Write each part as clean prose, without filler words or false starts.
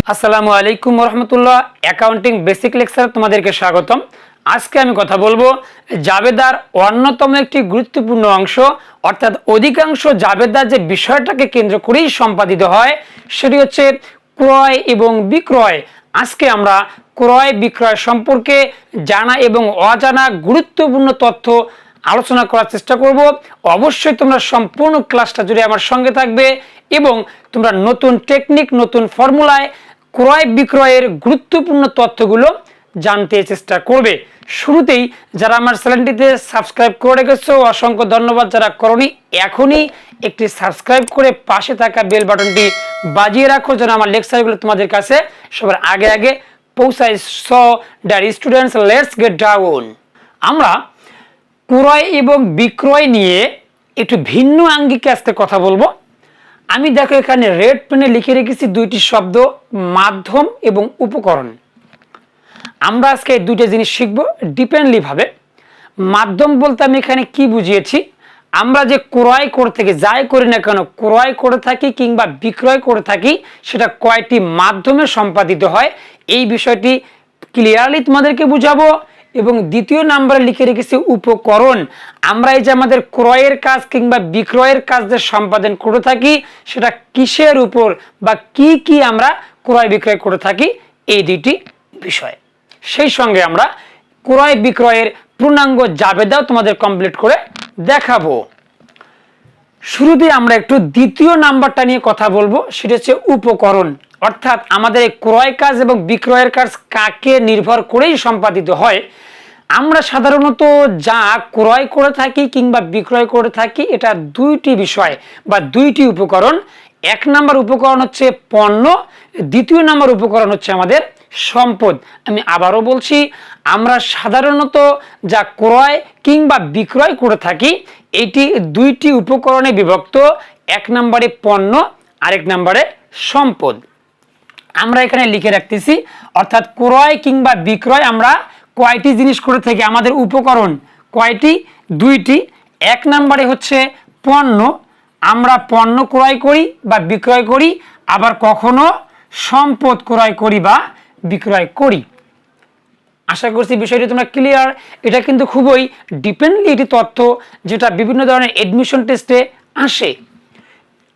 আসসালামু আলাইকুম রহমতুল্লাহ। Accounting basic lecture তোমাদেরকে স্বাগতম। আজকে আমি কথা বলবো জাবেদার অন্যতম একটি গুরুত্বপূর্ণ অংশ, অর্থাৎ অধিকাংশ জাবেদা যে বিষয়টাকে কেন্দ্র করেই সম্পাদিত হয় সেটি হচ্ছে ক্রয় এবং বিক্রয়। আজকে আমরা ক্রয় বিক্রয় সম্পর্কে জানা এবং অজানা গুরুত্বপূর্ণ তথ্য আলোচনা করার চেষ্টা করব। অবশ্যই তোমরা সম্পূর্ণ ক্লাসটা জুড়ে আমার সঙ্গে থাকবে এবং তোমরা নতুন টেকনিক, নতুন ফর্মুলায় ক্রয় বিক্রয়ের গুরুত্বপূর্ণ তথ্যগুলো জানতে চেষ্টা করবে। শুরুতেই যারা আমার চ্যানেলটিতে সাবস্ক্রাইব করে রেখেছো অসংখ্য ধন্যবাদ। যারা করনি এখনই একটি সাবস্ক্রাইব করে পাশে থাকা বেল বাটনটি বাজিয়ে রাখো যেন আমার লেকচারগুলো তোমাদের কাছে সবার আগে আগে পৌঁছায়। So dear students, let's get down. আমরা ক্রয় এবং বিক্রয় নিয়ে একটু ভিন্ন আঙ্গিকে আজকে কথা বলবো। আমি দেখো এখানে রেড পেনে লিখে রেখেছি দুইটি শব্দ, মাধ্যম এবং উপকরণ। আমরা আজকে এই দুইটা জিনিস শিখবো ডিপেন্ডলি ভাবে। মাধ্যম বলতে আমি এখানে কি বুঝিয়েছি, আমরা যে ক্রয় করে থাকি, যাই করি না কেন ক্রয় করে থাকি কিংবা বিক্রয় করে থাকি সেটা কয়টি মাধ্যমে সম্পাদিত হয় এই বিষয়টি ক্লিয়ারলি তোমাদেরকে বুঝাবো। এবং দ্বিতীয় নাম্বারে লিখে রেখেছি উপকরণ। আমরা এই যে আমাদের ক্রয়ের কাজ কিংবা বিক্রয়ের কাজ যে সম্পাদন করে থাকি সেটা কিসের উপর বা কি কি আমরা ক্রয় বিক্রয় করে থাকি এই দুইটি বিষয়। সেই সঙ্গে আমরা ক্রয় বিক্রয়ের পূর্ণাঙ্গ জাবেদাও তোমাদের কমপ্লিট করে দেখাবো। শুরুতে আমরা একটু দ্বিতীয় নাম্বারটা নিয়ে কথা বলবো, সেটা হচ্ছে উপকরণ। অর্থাৎ আমাদের এই ক্রয় কাজ এবং বিক্রয়ের কাজ কাকে নির্ভর করেই সম্পাদিত হয়। আমরা সাধারণত যা ক্রয় করে থাকি কিংবা বিক্রয় করে থাকি এটা দুইটি বিষয় বা দুইটি উপকরণ। এক নাম্বার উপকরণ হচ্ছে পণ্য, দ্বিতীয় নাম্বার উপকরণ হচ্ছে আমাদের সম্পদ। আমি আবারও বলছি, আমরা সাধারণত যা ক্রয় কিংবা বিক্রয় করে থাকি এটি দুইটি উপকরণে বিভক্ত। এক নম্বরে পণ্য, আরেক নম্বরে সম্পদ। আমরা এখানে লিখে রাখতেছি, অর্থাৎ ক্রয় কিংবা বিক্রয় আমরা কয়টি জিনিস করে থাকি, আমাদের উপকরণ কয়টি? দুইটি। এক নম্বরে হচ্ছে পণ্য, আমরা পণ্য ক্রয় করি বা বিক্রয় করি, আবার কখনো সম্পদ ক্রয় করি বা বিক্রয় করি। আশা করছি বিষয়টি তোমরা ক্লিয়ার। এটা কিন্তু খুবই ডিপেন্ডলি একটি তথ্য যেটা বিভিন্ন ধরনের এডমিশন টেস্টে আসে।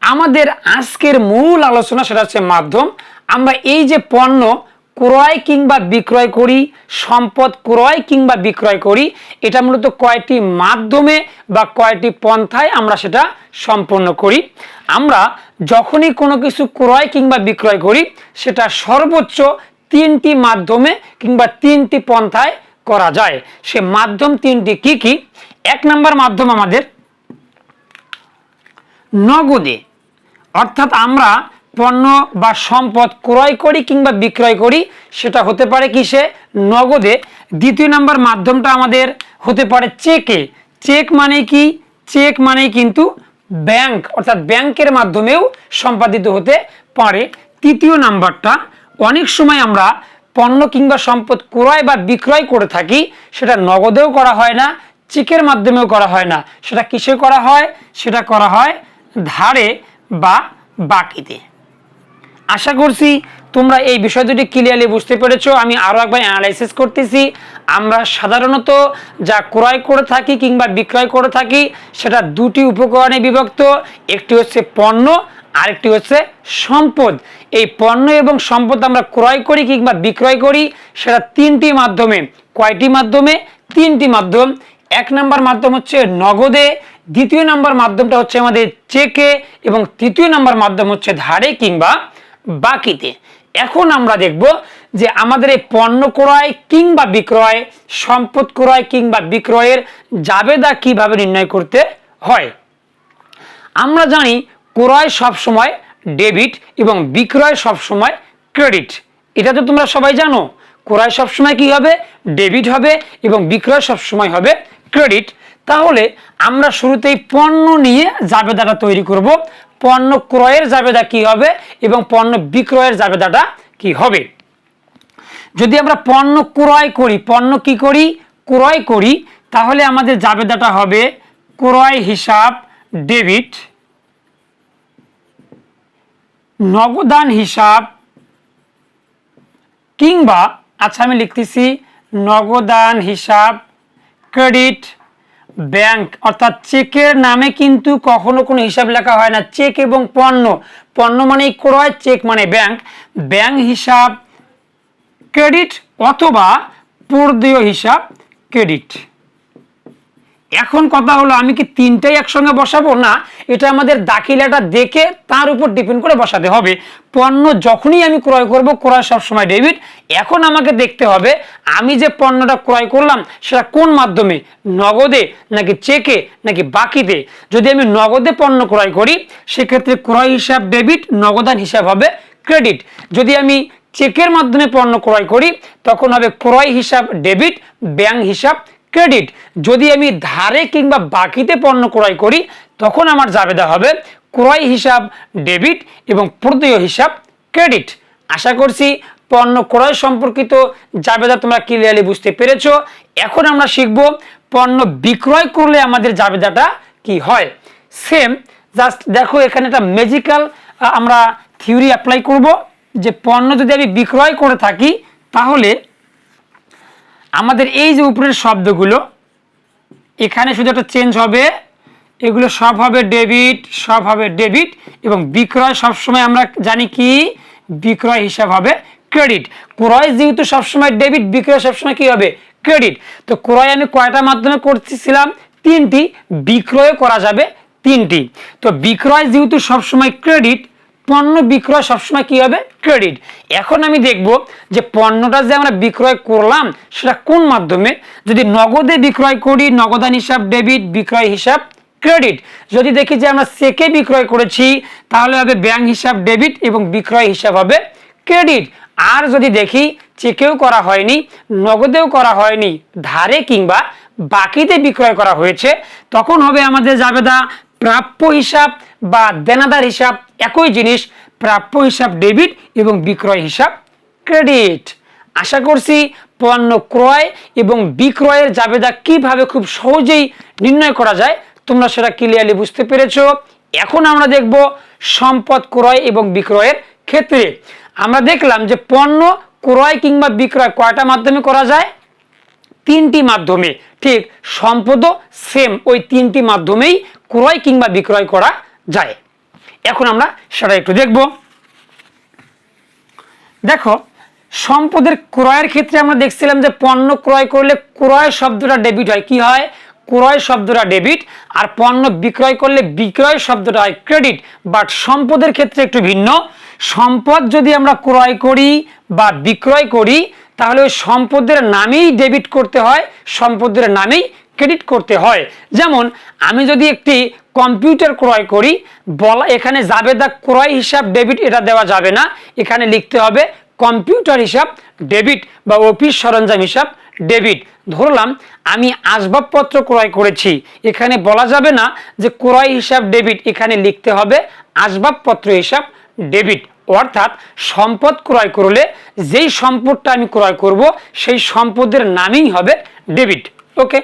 আমাদের আজকের মূল আলোচনা সেটা হচ্ছে মাধ্যম। আমরা এই যে পণ্য ক্রয় কিংবা বিক্রয় করি, সম্পদ ক্রয় কিংবা বিক্রয় করি, এটা মূলত কয়টি মাধ্যমে বা কয়টি পন্থায় আমরা সেটা সম্পন্ন করি। আমরা যখনই কোনো কিছু ক্রয় কিংবা বিক্রয় করি সেটা সর্বোচ্চ তিনটি মাধ্যমে কিংবা তিনটি পন্থায় করা যায়। সে মাধ্যম তিনটি কি কি? এক নম্বর মাধ্যম আমাদের নগদে, অর্থাৎ আমরা পণ্য বা সম্পদ ক্রয় করি কিংবা বিক্রয় করি সেটা হতে পারে কিসে? নগদে। দ্বিতীয় নম্বর মাধ্যমটা আমাদের হতে পারে চেকে। চেক মানে কি? চেক মানে কিন্তু ব্যাংক, অর্থাৎ ব্যাংকের মাধ্যমেও সম্পাদিত হতে পারে। তৃতীয় নাম্বারটা, অনেক সময় আমরা পণ্য কিংবা সম্পদ ক্রয় বা বিক্রয় করে থাকি সেটা নগদেও করা হয় না, চেকের মাধ্যমেও করা হয় না, সেটা কিসে করা হয়? সেটা করা হয় ধারে বা বাকিতে। আশা করছি তোমরা এই বিষয় দুটি ক্লিয়ারলি বুঝতে পেরেছো। আমি আরো একবার অ্যানালাইসিস করতেছি। আমরা সাধারণত যা ক্রয় করে থাকি কিংবা বিক্রয় করে থাকি সেটা দুটি উপকরণে বিভক্ত। একটি হচ্ছে পণ্য, আরেকটি হচ্ছে সম্পদ। এই পণ্য এবং সম্পদ আমরা ক্রয় করি কিংবা বিক্রয় করি সেটা তিনটি মাধ্যমে। কয়টি মাধ্যমে? তিনটি মাধ্যম। এক নম্বর মাধ্যম হচ্ছে নগদে, দ্বিতীয় নম্বর মাধ্যমটা হচ্ছে আমাদের চেকে এবং তৃতীয় নম্বর মাধ্যম হচ্ছে ধারে কিংবা বাকিতে। এখন আমরা দেখব যে আমাদের এই পণ্য ক্রয় কিংবা বিক্রয়, সম্পদ ক্রয় কিংবা বিক্রয়ের জাবেদা কিভাবে নির্ণয় করতে হয়। আমরা জানি ক্রয় সবসময় ডেবিট এবং বিক্রয় সবসময় ক্রেডিট। এটা তো তোমরা সবাই জানো। ক্রয় সবসময় কি হবে? ডেবিট হবে এবং বিক্রয় সবসময় হবে ক্রেডিট। তাহলে আমরা শুরুতেই পণ্য নিয়ে জাবেদাটা তৈরি করব। পণ্য ক্রয়ের জাবেদা কি হবে এবং পণ্য বিক্রয়ের জাবেদাটা কি হবে। যদি আমরা পণ্য ক্রয় করি, পণ্য কি করি? ক্রয় করি, তাহলে আমাদের জাবেদাটা হবে ক্রয় হিসাব ডেবিট, নগদান হিসাব কিংবা আচ্ছা আমি লিখতেছি নগদান হিসাব ক্রেডিট ব্যাংক, অর্থাৎ চেকের নামে কিন্তু কখনো কোনো হিসাব লেখা হয় না। চেক এবং পণ্য, পণ্য মানে ক্রয়, চেক মানে ব্যাংক, ব্যাংক হিসাব ক্রেডিট অথবা পূর্দেয় হিসাব ক্রেডিট। এখন কথা হলো আমি কি তিনটাই একসঙ্গে বসাবো? না, এটা আমাদের দাখিলাটা দেখে তার উপর ডিপেন্ড করে বসাতে হবে। পণ্য যখনই আমি ক্রয় করব, ক্রয় সবসময় ডেবিট। এখন আমাকে দেখতে হবে আমি যে পণ্যটা ক্রয় করলাম সেটা কোন মাধ্যমে, নগদে নাকি চেকে নাকি বাকিতে। যদি আমি নগদে পণ্য ক্রয় করি সেক্ষেত্রে ক্রয় হিসাব ডেবিট, নগদান হিসাব হবে ক্রেডিট। যদি আমি চেকের মাধ্যমে পণ্য ক্রয় করি তখন হবে ক্রয় হিসাব ডেবিট, ব্যাংক হিসাব ক্রেডিট। যদি আমি ধারে কিংবা বাকিতে পণ্য ক্রয় করি তখন আমার জাবেদা হবে ক্রয় হিসাব ডেবিট এবং পূর্দেয় হিসাব ক্রেডিট। আশা করছি পণ্য ক্রয় সম্পর্কিত জাবেদা তোমরা ক্লিয়ারলি বুঝতে পেরেছো। এখন আমরা শিখব পণ্য বিক্রয় করলে আমাদের জাবেদাটা কি হয়। সেম জাস্ট দেখো এখানে একটা ম্যাজিক্যাল আমরা থিওরি অ্যাপ্লাই করব যে পণ্য যদি আমি বিক্রয় করে থাকি তাহলে আমাদের এই যে উপরের শব্দগুলো এখানে শুধু একটা চেঞ্জ হবে, এগুলো সব হবে ডেবিট, সব হবে ডেবিট এবং বিক্রয় সবসময় আমরা জানি কি বিক্রয় হিসাব হবে ক্রেডিট। ক্রয় যেহেতু সবসময় ডেবিট, বিক্রয় সবসময় কি হবে ক্রেডিট। তো ক্রয় আমি কয়টা মাধ্যমে করতেছিলাম? তিনটি, বিক্রয় করা যাবে তিনটি। তো বিক্রয় যেহেতু সবসময় ক্রেডিট, পণ্য বিক্রয় সবসময় কি হবে ক্রেডিট। এখন আমি দেখব যে পণ্যটা যে আমরা বিক্রয় করলাম সেটা কোন মাধ্যমে। যদি নগদে বিক্রয় করি নগদান হিসাব ডেবিট, বিক্রয় হিসাব ক্রেডিট। যদি দেখি যে আমরা চেকে বিক্রয় করেছি তাহলে হবে ব্যাংক হিসাব ডেবিট এবং বিক্রয় হিসাব হবে ক্রেডিট। আর যদি দেখি চেকেও করা হয়নি, নগদেও করা হয়নি, ধারে কিংবা বাকিতে বিক্রয় করা হয়েছে তখন হবে আমাদের জাবেদা প্রাপ্য হিসাব বা দেনাদার হিসাব, একই জিনিস, প্রাপ্য হিসাব ডেবিট এবং বিক্রয় হিসাব ক্রেডিট। আশা করছি পণ্য ক্রয় এবং বিক্রয়ের জাবেদা কিভাবে খুব সহজেই নির্ণয় করা যায় তোমরা সেটা ক্লিয়ারলি বুঝতে পেরেছো। এখন আমরা দেখব সম্পদ ক্রয় এবং বিক্রয়ের ক্ষেত্রে। আমরা দেখলাম যে পণ্য ক্রয় কিংবা বিক্রয় কয়টা মাধ্যমে করা যায়? তিনটি মাধ্যমে। ঠিক সম্পদও সেম, ওই তিনটি মাধ্যমেই ক্রয় কিংবা বিক্রয় করা যায়। এখন আমরা সেটা একটু দেখব। দেখো সম্পদের ক্রয়ের ক্ষেত্রে আমরা দেখছিলাম যে পণ্য ক্রয় করলে ক্রয় শব্দটা ডেবিট হয়, কি হয় ক্রয় শব্দটা ডেবিট, আর পণ্য বিক্রয় করলে বিক্রয় শব্দটা হয় ক্রেডিট। বাট সম্পদের ক্ষেত্রে একটু ভিন্ন। সম্পদ যদি আমরা ক্রয় করি বা বিক্রয় করি তাহলে ওই সম্পদের নামেই ডেবিট করতে হয়, সম্পদের নামেই ক্রেডিট করতে হয়। যেমন আমি যদি একটি কম্পিউটার ক্রয় করি, বলা এখানে জাবেদা ক্রয় হিসাব ডেবিট এটা দেওয়া যাবে না, এখানে লিখতে হবে কম্পিউটার হিসাব ডেবিট বা অফিস সরঞ্জাম হিসাব ডেবিট। ধরলাম আমি আসবাবপত্র ক্রয় করেছি, এখানে বলা যাবে না যে ক্রয় হিসাব ডেবিট, এখানে লিখতে হবে আসবাবপত্র হিসাব ডেবিট। অর্থাৎ সম্পদ ক্রয় করলে যেই সম্পদটা আমি ক্রয় করব সেই সম্পদের নামেই হবে ডেবিট। ওকে,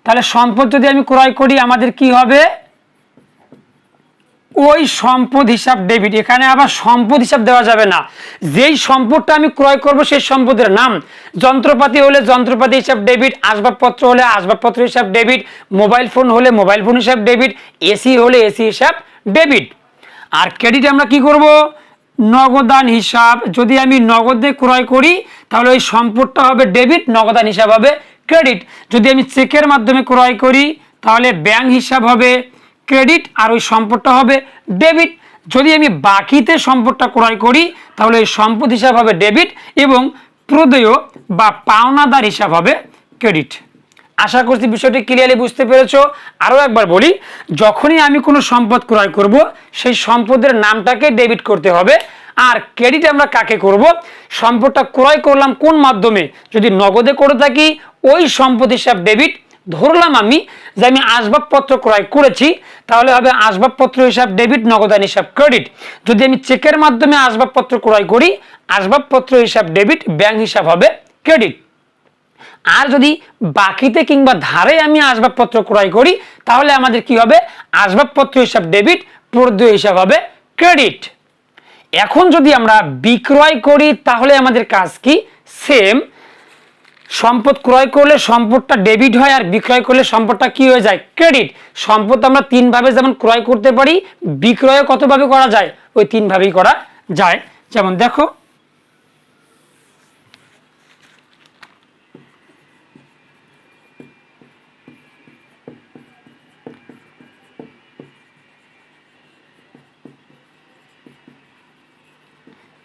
তাহলে সম্পদ যদি আমি ক্রয় করি আমাদের কি হবে ওই সম্পদ হিসাব ডেবিট। এখানে আবার সম্পদ হিসাব দেওয়া যাবে না, যেই সম্পদটা আমি ক্রয় করব সেই সম্পদের নাম। যন্ত্রপাতি হলে যন্ত্রপাতি হিসাব ডেবিট, আসবাবপত্র হলে আসবাবপত্র হিসাব ডেবিট, মোবাইল ফোন হলে মোবাইল ফোন হিসাব ডেবিট, এসি হলে এসি হিসাব ডেবিট। আর ক্রেডিট আমরা কি করব নগদান হিসাব। যদি আমি নগদে ক্রয় করি তাহলে ওই সম্পদটা হবে ডেবিট, নগদান হিসাব হবে ক্রেডিট। যদি আমি চেকের মাধ্যমে ক্রয় করি তাহলে ব্যাংক হিসাব হবে ক্রেডিট আর ওই সম্পদটা হবে ডেবিট। যদি আমি বাকিতে সম্পদটা ক্রয় করি তাহলে ওই সম্পদ হিসাব হবে ডেবিট এবং প্রদেয় বা পাওনাদার হিসাব হবে ক্রেডিট। আশা করছি বিষয়টি ক্লিয়ারলি বুঝতে পেরেছো। আরও একবার বলি, যখনই আমি কোনো সম্পদ ক্রয় করব সেই সম্পদের নামটাকে ডেবিট করতে হবে। আর ক্রেডিট আমরা কাকে করব? সম্পদটা ক্রয় করলাম কোন মাধ্যমে, যদি নগদে করে থাকি ওই সম্পদ হিসাব ডেবিট। ধরলাম আমি যে আমি আসবাবপত্র ক্রয় করেছি তাহলে হবে আসবাবপত্র হিসাব ডেবিট, নগদান হিসাব ক্রেডিট। যদি আমি চেকের মাধ্যমে আসবাবপত্র ক্রয় করি আসবাবপত্র হিসাব ডেবিট, ব্যাংক হিসাব হবে ক্রেডিট। আর যদি বাকিতে কিংবা ধারে আমি আসবাবপত্র ক্রয় করি তাহলে আমাদের কি হবে আসবাবপত্র হিসাব ডেবিট, প্রদেয় হিসাব হবে ক্রেডিট। এখন যদি আমরা বিক্রয় করি তাহলে আমাদের কাজ কি? সেম। সম্পদ ক্রয় করলে সম্পদটা ডেবিট হয়, আর বিক্রয় করলে সম্পদটা কি হয়ে যায়? ক্রেডিট। সম্পদ আমরা তিন ভাবে যেমন ক্রয় করতে পারি, বিক্রয় কত ভাবে করা যায়? ওই তিন ভাবেই করা যায়। যেমন দেখো,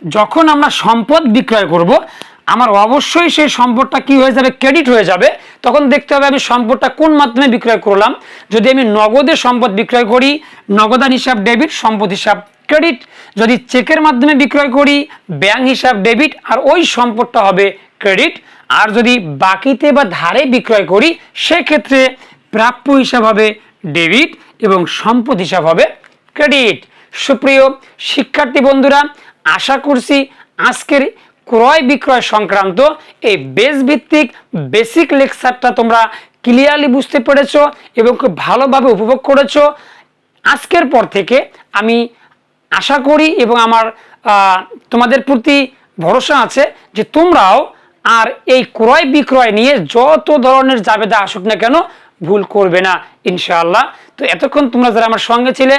যখন আমরা সম্পদ বিক্রয় করব, আমার অবশ্যই সেই সম্পদটা কি হয়ে যাবে? ক্রেডিট হয়ে যাবে। তখন দেখতে হবে আমি সম্পদটা কোন মাধ্যমে বিক্রয় করলাম। যদি আমি নগদে সম্পদ বিক্রয় করি, নগদান হিসাব ডেবিট, সম্পদ হিসাব ক্রেডিট। যদি চেকের মাধ্যমে বিক্রয় করি, ব্যাংক হিসাব ডেবিট, আর ওই সম্পদটা হবে ক্রেডিট। আর যদি বাকিতে বা ধারে বিক্রয় করি, সেক্ষেত্রে প্রাপ্য হিসাব হবে ডেবিট এবং সম্পদ হিসাব হবে ক্রেডিট। সুপ্রিয় শিক্ষার্থী বন্ধুরা, আশা করছি আজকের ক্রয় বিক্রয় সংক্রান্ত এই বেস ভিত্তিক বেসিক লেকচারটা তোমরা ক্লিয়ারলি বুঝতে পেরেছো এবং খুব ভালোভাবে উপভোগ করেছো। আজকের পর থেকে আমি আশা করি এবং আমার তোমাদের প্রতি ভরসা আছে যে তোমরাও আর এই ক্রয় বিক্রয় নিয়ে যত ধরনের জাবেদা আসুক না কেন ভুল করবে না ইনশাআল্লাহ। তো এতক্ষণ তোমরা যারা আমার সঙ্গে ছিলে,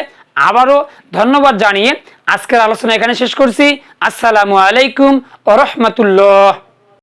আবারও ধন্যবাদ জানিয়ে আজকের আলোচনা এখানে শেষ করছি। আসসালামু আলাইকুম ওয়া রাহমাতুল্লাহ।